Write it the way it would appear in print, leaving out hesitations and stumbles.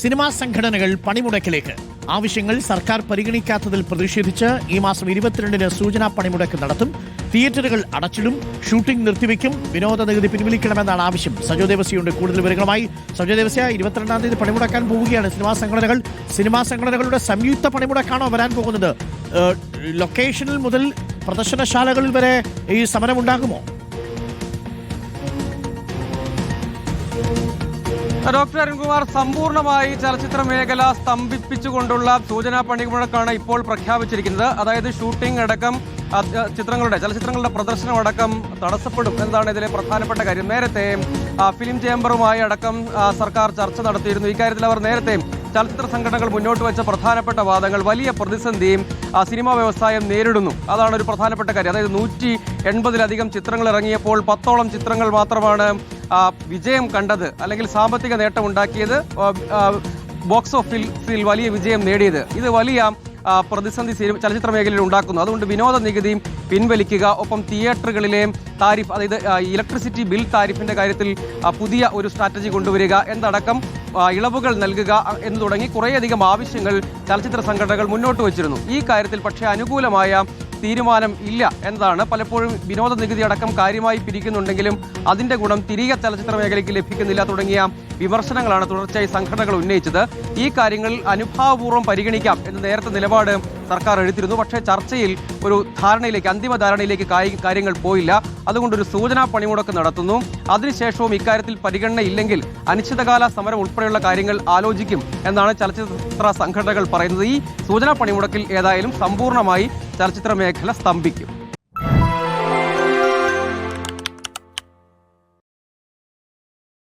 Cinema സംഘടനകൾ പണിമുടക്കിലേക്ക്. ആവശ്യങ്ങൾ സർക്കാർ പരിഗണിക്കാത്തതിൽ പ്രതിഷേധിച്ച് ഈ മാസം 22-ന് സൂചനാ പണിമുടക്ക് നടത്തും. തിയേറ്ററുകൾ അടച്ചിടും, ഷൂട്ടിംഗ് നിർത്തിവെക്കും, വിനോദ നികുതി പിൻവലിക്കണമെന്നാണ് ആവശ്യം. സജോ ദേവസ്യയുണ്ട് കൂടുതൽ വിവരങ്ങളുമായി. സജോ ദേവസ്യ, 22-ാം തീയതി പണിമുടക്കാൻ പോവുകയാണ് സിനിമാ സംഘടനകൾ. സിനിമാ സംഘടനകളുടെ സംയുക്ത പണിമുടക്കാണോ വരാൻ പോകുന്നത്? ലൊക്കേഷനിൽ മുതൽ പ്രദർശനശാലകളിൽ വരെ ഈ സമരമുണ്ടാകുമോ? ഡോക്ടർ അരുൺകുമാർ, സമ്പൂർണ്ണമായി ചലച്ചിത്ര മേഖല സ്തംഭിപ്പിച്ചുകൊണ്ടുള്ള സൂചനാ പണിമുടക്കാണ് ഇപ്പോൾ പ്രഖ്യാപിച്ചിരിക്കുന്നത്. അതായത് ഷൂട്ടിംഗ് അടക്കം ചലച്ചിത്രങ്ങളുടെ പ്രദർശനം അടക്കം തടസ്സപ്പെടും എന്നതാണ് ഇതിലെ പ്രധാനപ്പെട്ട കാര്യം. നേരത്തെ ഫിലിം ചേംബറുമായി അടക്കം സർക്കാർ ചർച്ച നടത്തിയിരുന്നു. ഇക്കാര്യത്തിൽ അവർ നേരത്തെ ചലച്ചിത്ര സംഘടനകൾ മുന്നോട്ട് വെച്ച പ്രധാനപ്പെട്ട വാദങ്ങൾ വലിയ പ്രതിസന്ധിയും സിനിമാ വ്യവസായം നേരിടുന്നു. അതാണ് ഒരു പ്രധാനപ്പെട്ട കാര്യം. അതായത് 180-ലധികം ചിത്രങ്ങൾ ഇറങ്ങിയപ്പോൾ 10ഓളം ചിത്രങ്ങൾ മാത്രമാണ് വിജയം കണ്ടത്, അല്ലെങ്കിൽ സാമ്പത്തിക നേട്ടം ഉണ്ടാക്കിയത്, ബോക്സ് ഓഫീസിൽ വലിയ വിജയം നേടിയത്. ഇത് വലിയ പ്രതിസന്ധി ചലച്ചിത്ര മേഖലയിൽ ഉണ്ടാക്കുന്നു. അതുകൊണ്ട് വിനോദ നികുതി പിൻവലിക്കുക, ഒപ്പം തിയേറ്ററുകളിലെ താരിഫ്, അതായത് ഇലക്ട്രിസിറ്റി ബിൽ താരിഫിന്റെ കാര്യത്തിൽ പുതിയ ഒരു സ്ട്രാറ്റജി കൊണ്ടുവരിക എന്നടക്കം ഇളവുകൾ നൽകുക എന്ന് തുടങ്ങി കുറേയധികം ആവശ്യങ്ങൾ ചലച്ചിത്ര സംഘടനകൾ മുന്നോട്ട് വച്ചിരുന്നു. ഈ കാര്യത്തിൽ പക്ഷേ അനുകൂലമായ തീരുമാനം ഇല്ല എന്നതാണ്. പലപ്പോഴും വിനോദ നികുതി അടക്കം കാര്യമായി പിരിക്കുന്നുണ്ടെങ്കിലും അതിന്റെ ഗുണം തിരികെ ചലച്ചിത്ര മേഖലയ്ക്ക് ലഭിക്കുന്നില്ല തുടങ്ങിയ വിമർശനങ്ങളാണ് തുടർച്ചയായി സംഘടനകൾ ഉന്നയിച്ചത്. ഈ കാര്യങ്ങൾ അനുഭാവപൂർവ്വം പരിഗണിക്കാം എന്ന് നേരത്തെ നിലപാട് സർക്കാർ എടുത്തിരുന്നു. പക്ഷേ ചർച്ചയിൽ ഒരു അന്തിമ ധാരണയിലേക്ക് കാര്യങ്ങൾ പോയില്ല. അതുകൊണ്ടൊരു സൂചനാ പണിമുടക്ക് നടത്തുന്നു. അതിനുശേഷവും ഇക്കാര്യത്തിൽ പരിഗണന ഇല്ലെങ്കിൽ അനിശ്ചിതകാല സമരം ഉൾപ്പെടെയുള്ള കാര്യങ്ങൾ ആലോചിക്കും എന്നാണ് ചലച്ചിത്ര സംഘടനകൾ പറയുന്നത്. ഈ സൂചനാ പണിമുടക്കിൽ ഏതായാലും സമ്പൂർണ്ണമായി ചലച്ചിത്ര മേഖല സ്തംഭിക്കും.